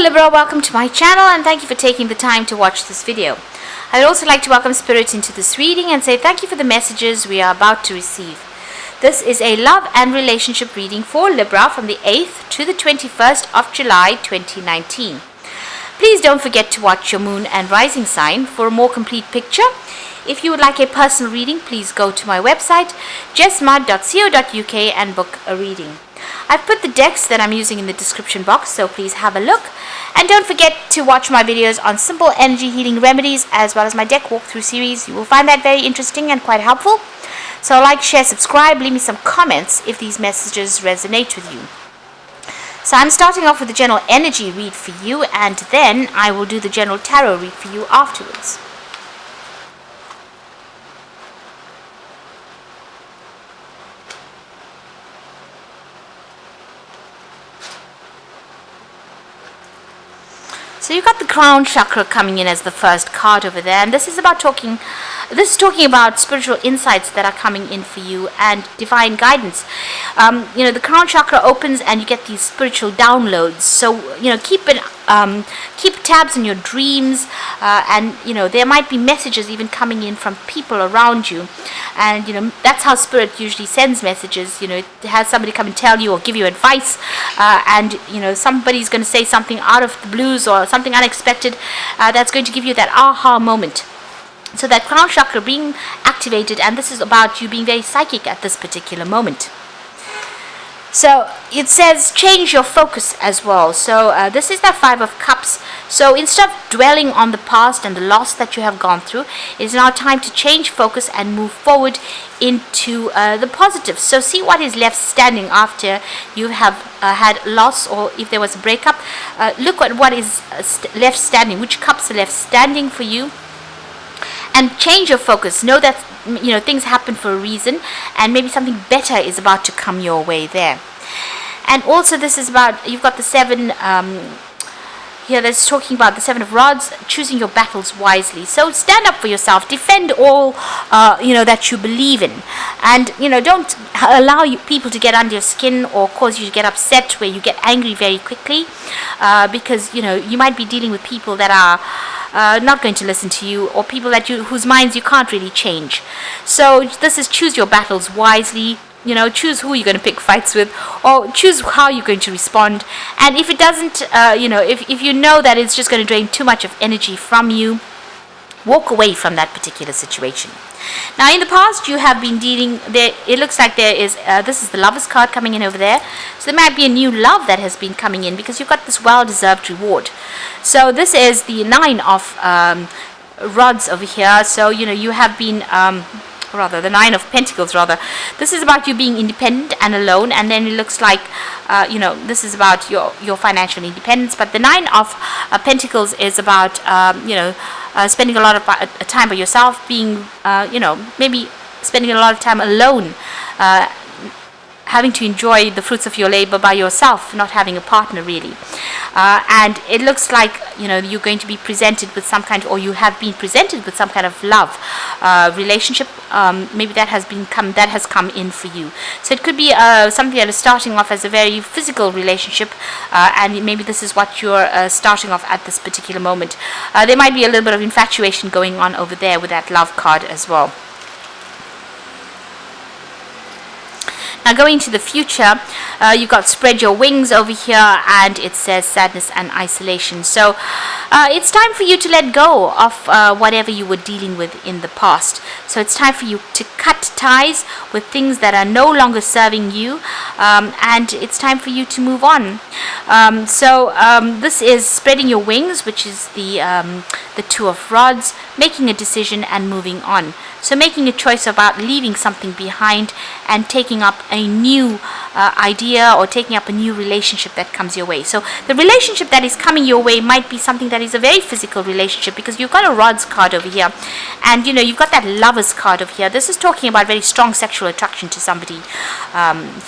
Libra, welcome to my channel and thank you for taking the time to watch this video. I'd also like to welcome Spirit into this reading and say thank you for the messages we are about to receive. This is a love and relationship reading for Libra from the 8th to the 21st of July 2019. Please don't forget to watch your moon and rising sign for a more complete picture. If you would like a personal reading, please go to my website jessmud.co.uk and book a reading. I've put the decks that I'm using in the description box, so please have a look. And don't forget to watch my videos on simple energy healing remedies as well as my deck walkthrough series. You will find that very interesting and quite helpful. So like, share, subscribe, leave me some comments if these messages resonate with you. So I'm starting off with the general energy read for you, and then I will do the general tarot read for you afterwards. So you've got the crown chakra coming in as the first card over there, and this is talking about spiritual insights that are coming in for you and divine guidance. The crown chakra opens and you get these spiritual downloads. So keep tabs on your dreams, and there might be messages even coming in from people around you, and that's how Spirit usually sends messages. It has somebody come and tell you or give you advice, and somebody's going to say something out of the blues or something unexpected that's going to give you that aha moment. So that crown chakra being activated, and this is about you being very psychic at this particular moment. So it says change your focus as well. So this is that 5 of Cups. So instead of dwelling on the past and the loss that you have gone through, it is now time to change focus and move forward into the positive. So see what is left standing after you have had loss, or if there was a breakup. Look at what is left standing, which cups are left standing for you. And change your focus. Know that things happen for a reason, and maybe something better is about to come your way there. And also this is about, you've got the 7 here that's talking about the 7 of Rods, choosing your battles wisely. So stand up for yourself, defend all that you believe in, and don't allow people to get under your skin or cause you to get upset where you get angry very quickly, because you might be dealing with people that are not going to listen to you, or people whose minds you can't really change. So this is choose your battles wisely. Choose who you're going to pick fights with, or choose how you're going to respond. And if it doesn't, if you know that it's just going to drain too much of energy from you, walk away from that particular situation. Now in the past you have been dealing there, it looks like there is this is the Lover's card coming in over there. So there might be a new love that has been coming in because you've got this well-deserved reward. So this is the 9 of Rods over here. So you have been the 9 of Pentacles rather. This is about you being independent and alone, and then it looks like this is about your financial independence. But the 9 of Pentacles is about spending a lot of time by yourself, being maybe spending a lot of time alone, having to enjoy the fruits of your labor by yourself, not having a partner really. And it looks like you're going to be presented with some kind, or you have been presented with some kind of love relationship. Maybe that has come in for you. So it could be something that is starting off as a very physical relationship, and maybe this is what you're starting off at this particular moment. There might be a little bit of infatuation going on over there with that love card as well. Now going to the future, you've got spread your wings over here, and it says sadness and isolation. So it's time for you to let go of whatever you were dealing with in the past. So it's time for you to cut ties with things that are no longer serving you, and it's time for you to move on. This is spreading your wings, which is the 2 of Rods, making a decision and moving on. So making a choice about leaving something behind and taking up a new idea, or taking up a new relationship that comes your way. So the relationship that is coming your way might be something that is a very physical relationship, because you've got a Rods card over here, and you've got that Lover's card over here. This is talking about very strong sexual attraction to somebody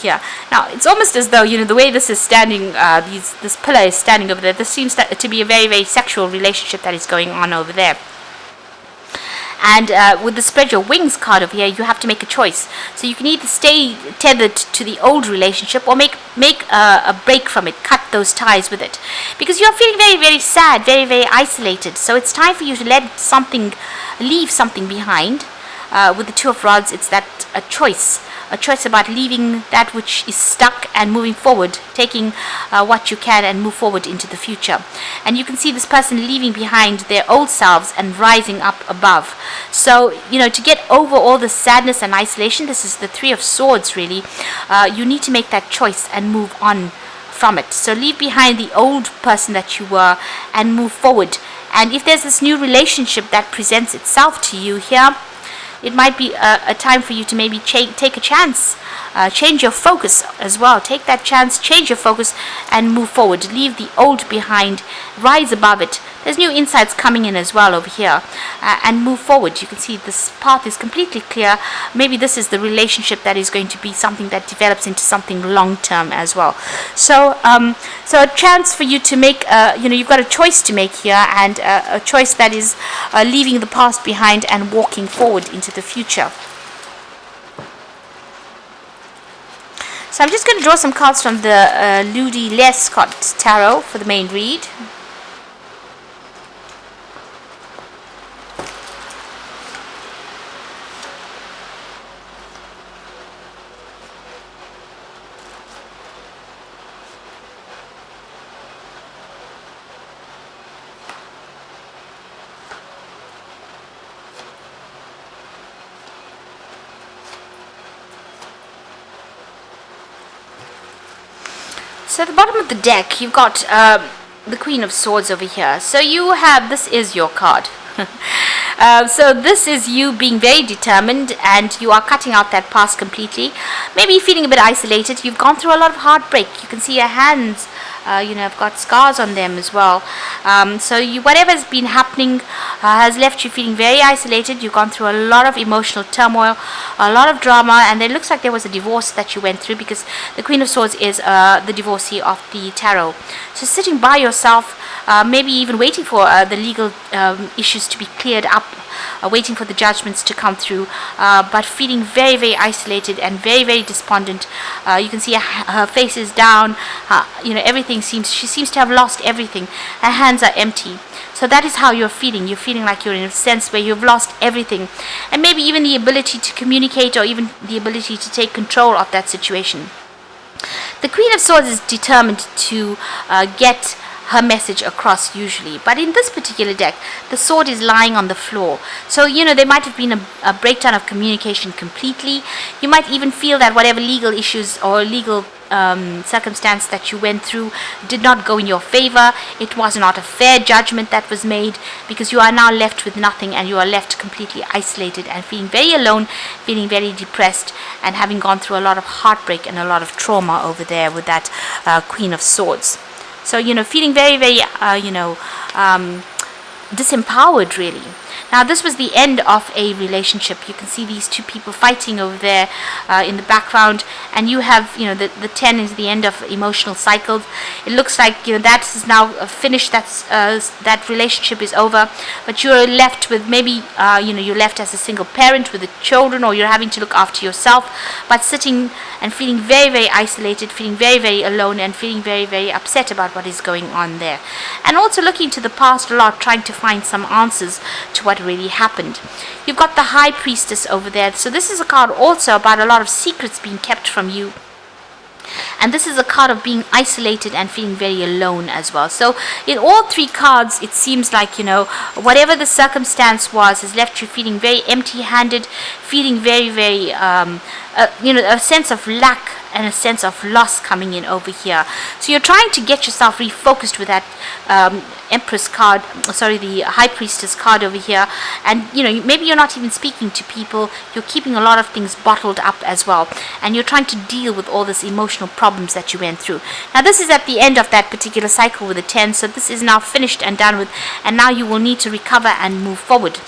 here. Now it's almost as though the way this is standing, this pillar is standing over there, this seems to be a very, very sexual relationship that is going on over there. And with the spread your wings card over here, you have to make a choice. So you can either stay tethered to the old relationship or make a break from it, cut those ties with it, because you're feeling very, very sad, very, very isolated. So it's time for you to leave something behind. With the Two of Rods, it's that a choice about leaving that which is stuck and moving forward, taking what you can and move forward into the future. And you can see this person leaving behind their old selves and rising up above. So, to get over all the sadness and isolation, this is the Three of Swords really, you need to make that choice and move on from it. So leave behind the old person that you were and move forward. And if there's this new relationship that presents itself to you here, it might be a time for you to maybe take a chance, change your focus as well. Take that chance, change your focus, and move forward. Leave the old behind, rise above it. There's new insights coming in as well over here, and move forward. You can see this path is completely clear. Maybe this is the relationship that is going to be something that develops into something long-term as well. So, so a chance for you to make, you've got a choice to make here, and a choice that is leaving the past behind and walking forward into the future. So I'm just going to draw some cards from the Ludy Lescot Tarot for the main read. So at the bottom of the deck, you've got the Queen of Swords over here. So you have, this is your card. So this is you being very determined, and you are cutting out that past completely. Maybe feeling a bit isolated. You've gone through a lot of heartbreak. You can see your hands, have got scars on them as well. So whatever has been happening has left you feeling very isolated. You've gone through a lot of emotional turmoil, a lot of drama, and it looks like there was a divorce that you went through, because the Queen of Swords is the divorcee of the tarot. So sitting by yourself, maybe even waiting for the legal issues to be cleared up, waiting for the judgments to come through, but feeling very, very isolated and very, very despondent. You can see her face is down. Everything she seems to have lost everything. Her hands are empty. So that is how you're feeling. You're feeling like you're in a sense where you've lost everything, and maybe even the ability to communicate, or even the ability to take control of that situation. The Queen of Swords is determined to get her message across usually, but in this particular deck, the sword is lying on the floor. So there might have been a breakdown of communication completely. You might even feel that whatever legal issues or legal circumstance that you went through did not go in your favor. It was not a fair judgment that was made, because you are now left with nothing, and you are left completely isolated and feeling very alone, feeling very depressed, and having gone through a lot of heartbreak and a lot of trauma over there with that Queen of Swords. So, feeling very, very, disempowered, really. Now, this was the end of a relationship. You can see these two people fighting over there in the background, and you have, the 10 is the end of emotional cycles. It looks like, that is now finished. That relationship is over, but you're left with maybe, you're left as a single parent with the children, or you're having to look after yourself, but sitting and feeling very, very isolated, feeling very, very alone, and feeling very, very upset about what is going on there. And also looking to the past a lot, trying to find some answers to what really happened. You've got the High Priestess over there. So this is a card also about a lot of secrets being kept from you. And this is a card of being isolated and feeling very alone as well. So in all three cards, it seems like, whatever the circumstance was has left you feeling very empty-handed, feeling very, very, a sense of lack and a sense of loss coming in over here. So you're trying to get yourself refocused with that Empress card, the High Priestess card over here. And, maybe you're not even speaking to people. You're keeping a lot of things bottled up as well. And you're trying to deal with all this emotional problems that you went through. Now, this is at the end of that particular cycle with the 10. So this is now finished and done with. And now you will need to recover and move forward.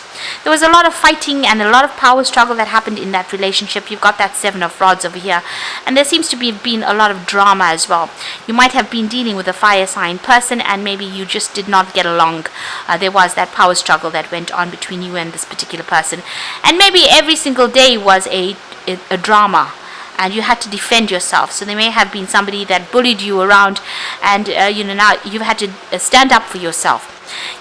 There was a lot of fighting and a lot of power struggle that happened in that relationship. You've got that Seven of Rods over here, and there seems to be been a lot of drama as well. You might have been dealing with a fire sign person, and maybe you just did not get along. There was that power struggle that went on between you and this particular person, and maybe every single day was a drama, and you had to defend yourself. So there may have been somebody that bullied you around, and now you've had to stand up for yourself.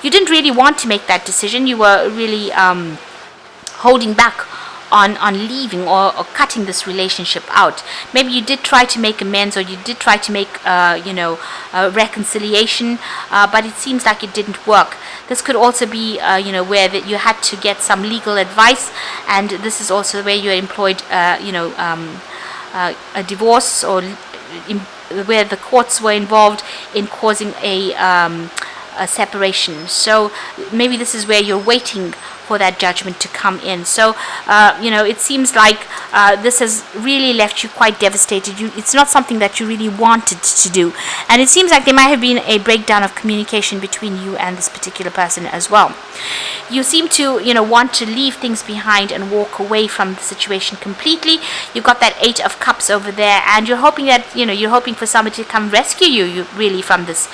You didn't really want to make that decision. You were really holding back on leaving or cutting this relationship out. Maybe you did try to make amends, or you did try to make a reconciliation, but it seems like it didn't work. This could also be where that you had to get some legal advice, and this is also where you employed a divorce, or where the courts were involved in causing a separation. So maybe this is where you're waiting for that judgment to come in. So it seems like this has really left you quite devastated. It's not something that you really wanted to do, and it seems like there might have been a breakdown of communication between you and this particular person as well. You seem to want to leave things behind and walk away from the situation completely. You've got that Eight of Cups over there, and you're hoping that you're hoping for somebody to come rescue you really from this.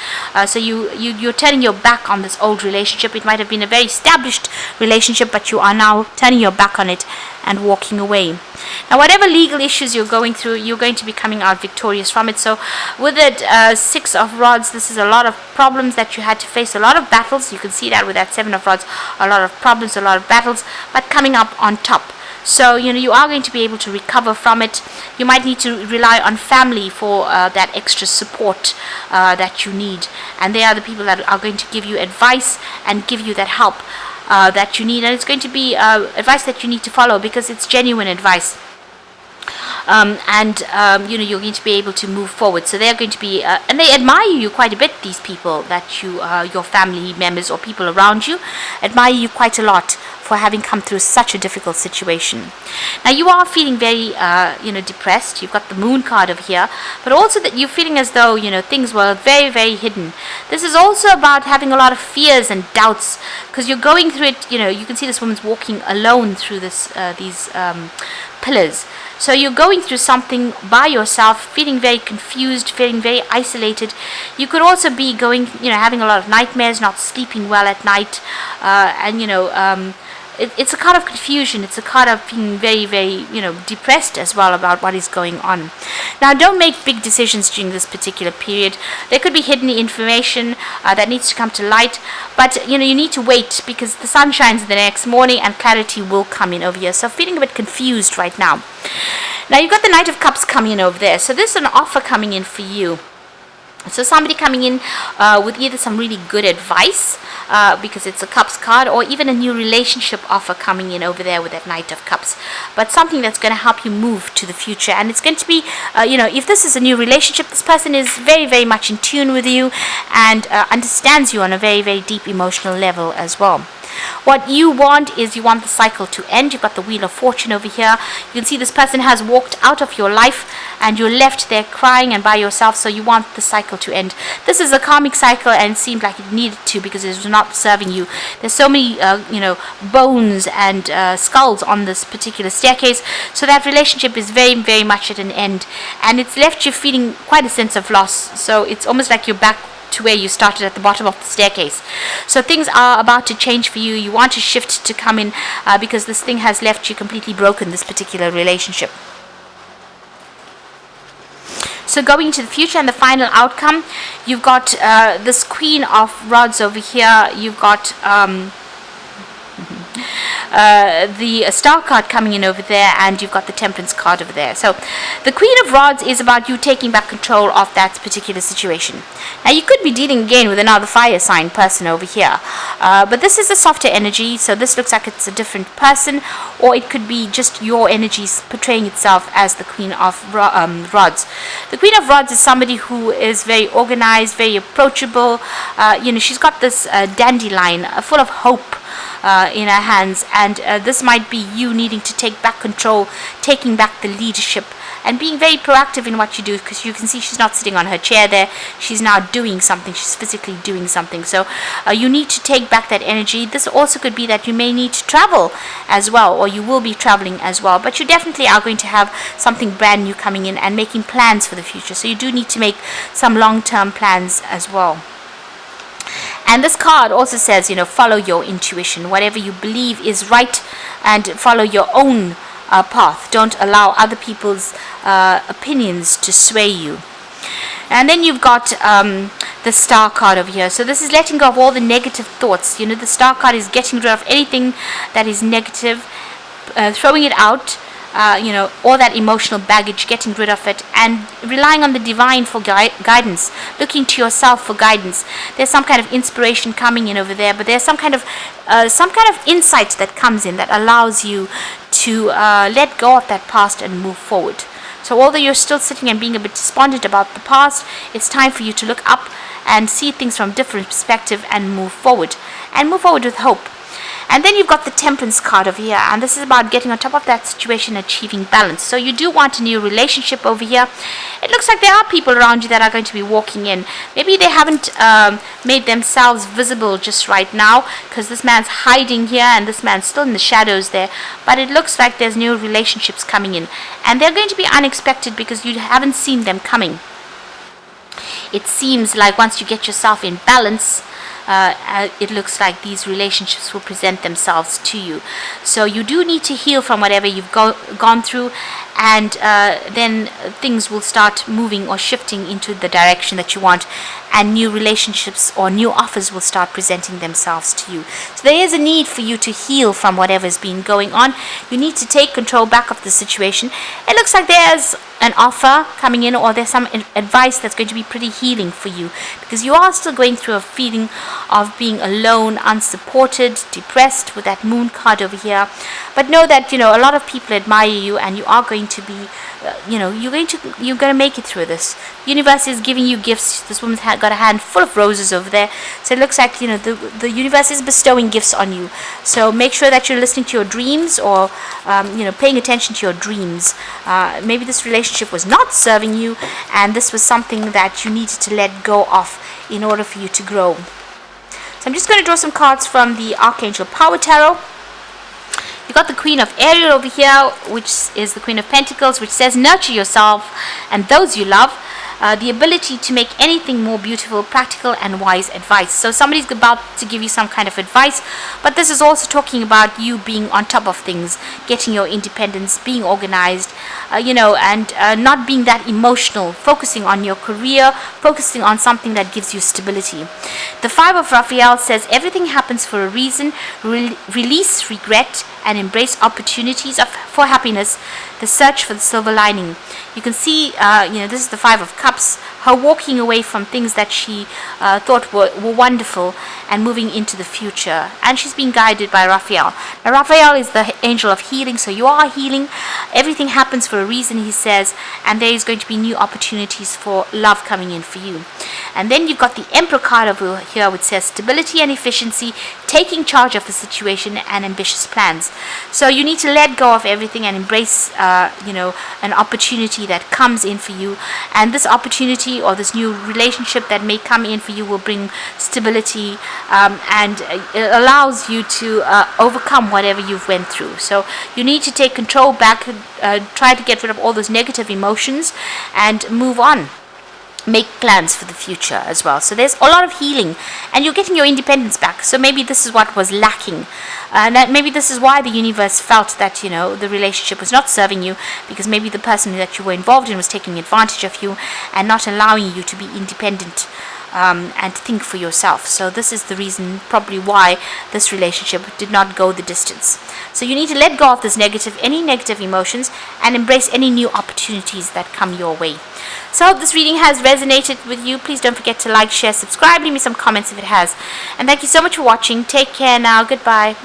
So you're turning your back on this old relationship. It might have been a very established relationship, but you are now turning your back on it and walking away. Now, whatever legal issues you're going through, you're going to be coming out victorious from it. So with it, Six of Rods, this is a lot of problems that you had to face, a lot of battles. You can see that with that Seven of Rods, a lot of problems, a lot of battles, but coming up on top. So you are going to be able to recover from it. You might need to rely on family for that extra support that you need, and they are the people that are going to give you advice and give you that help that you need, and it's going to be advice that you need to follow, because it's genuine advice. You're going to be able to move forward. So they're going to be, and they admire you quite a bit, these people that your family members or people around you admire you quite a lot for having come through such a difficult situation. Now you are feeling very, depressed. You've got the Moon card over here, but also that you're feeling as though, things were very, very hidden. This is also about having a lot of fears and doubts, because you're going through it. You can see this woman's walking alone through these pillars. So you're going through something by yourself, feeling very confused, feeling very isolated. You could also be having a lot of nightmares, not sleeping well at night, it's a card of confusion. It's a card of being very, very, depressed as well about what is going on. Now, don't make big decisions during this particular period. There could be hidden information that needs to come to light, but you need to wait, because the sun shines the next morning and clarity will come in over here. So feeling a bit confused right now. Now you've got the Knight of Cups coming in over there. So this is an offer coming in for you. So somebody coming in with either some really good advice, because it's a Cups card, or even a new relationship offer coming in over there with that Knight of Cups. But something that's going to help you move to the future. And it's going to be, if this is a new relationship, this person is very, very much in tune with you and understands you on a very, very deep emotional level as well. What you want is you want the cycle to end. You've got the Wheel of Fortune over here. You can see this person has walked out of your life and you're left there crying and by yourself, so you want the cycle to end. This is a karmic cycle, and it seemed like it needed to, because it was not serving you. There's so many bones and skulls on this particular staircase, so that relationship is very, very much at an end, and it's left you feeling quite a sense of loss. So it's almost like you're back to where you started, at the bottom of the staircase. So things are about to change for you. You want a shift to come in, because this thing has left you completely broken, this particular relationship. So going into the future and the final outcome, you've got this Queen of Rods over here. You've got the Star card coming in over there, and you've got the Temperance card over there. So the Queen of Rods is about you taking back control of that particular situation. Now you could be dealing again with another fire sign person over here, but this is a softer energy, so this looks like it's a different person, or it could be just your energies portraying itself as the Queen of Rods. The Queen of Rods is somebody who is very organized, very approachable. She's got this dandelion full of hope in her hands, and this might be you needing to take back control, taking back the leadership, and being very proactive in what you do, because you can see she's not sitting on her chair there. She's now doing something. She's physically doing something. So you need to take back that energy. This also could be that you may need to travel as well, or you will be traveling as well, but you definitely are going to have something brand new coming in and making plans for the future. So you do need to make some long-term plans as well. And this card also says, follow your intuition, whatever you believe is right, and follow your own path. Don't allow other people's opinions to sway you. And then you've got the Star card over here. So this is letting go of all the negative thoughts. The Star card is getting rid of anything that is negative, throwing it out. All that emotional baggage, getting rid of it, and relying on the divine for guidance, looking to yourself for guidance. There's some kind of inspiration coming in over there, but there's some kind of insight that comes in that allows you to let go of that past and move forward. So although you're still sitting and being a bit despondent about the past, it's time for you to look up and see things from a different perspective and move forward with hope. And then you've got the Temperance card over here, and this is about getting on top of that situation, achieving balance. So you do want a new relationship over here. It looks like there are people around you that are going to be walking in. Maybe they haven't made themselves visible just right now, because this man's hiding here and this man's still in the shadows there. But it looks like there's new relationships coming in, and they're going to be unexpected because you haven't seen them coming. It seems like once you get yourself in balance, it looks like these relationships will present themselves to you. So you do need to heal from whatever you've gone through, and then things will start moving or shifting into the direction that you want, and new relationships or new offers will start presenting themselves to you. So there is a need for you to heal from whatever's been going on. You need to take control back of the situation. It looks like there's an offer coming in, or there's some advice that's going to be pretty healing for you, because you are still going through a feeling of being alone, unsupported, depressed with that Moon card over here. But know that a lot of people admire you, and you are going to be you're going to make it through this. The universe is giving you gifts. This woman's got a hand full of roses over there, so it looks like the universe is bestowing gifts on you. So make sure that you're listening to your dreams, or paying attention to your dreams. Maybe this relationship was not serving you, and this was something that you needed to let go of in order for you to grow. So I'm just going to draw some cards from the Archangel Power Tarot. You've got the Queen of Ariel over here, which is the Queen of Pentacles, which says nurture yourself and those you love. The ability to make anything more beautiful, practical and wise advice. So somebody's about to give you some kind of advice, but this is also talking about you being on top of things, getting your independence, being organized, and not being that emotional, focusing on your career, focusing on something that gives you stability. The Five of Raphael says everything happens for a reason. Release regret and embrace opportunities for happiness. The search for the silver lining. You can see, this is the Five of Cups, her walking away from things that she thought were wonderful and moving into the future. And she's being guided by Raphael. Now, Raphael is the angel of healing, so you are healing. Everything happens for a reason, he says, and there is going to be new opportunities for love coming in for you. And then you've got the Emperor card over here, which says stability and efficiency, taking charge of the situation and ambitious plans. So you need to let go of everything and embrace, an opportunity that comes in for you. And this opportunity or this new relationship that may come in for you will bring stability, and it allows you to overcome whatever you've went through. So you need to take control back, try to get rid of all those negative emotions and move on. Make plans for the future as well. So there's a lot of healing, and you're getting your independence back. So maybe this is what was lacking, and that maybe this is why the universe felt that the relationship was not serving you, because maybe the person that you were involved in was taking advantage of you and not allowing you to be independent and think for yourself. So this is the reason probably why this relationship did not go the distance. So you need to let go of any negative emotions and embrace any new opportunities that come your way. So I hope this reading has resonated with you. Please don't forget to like, share, subscribe, leave me some comments if it has. And thank you so much for watching. Take care now. Goodbye.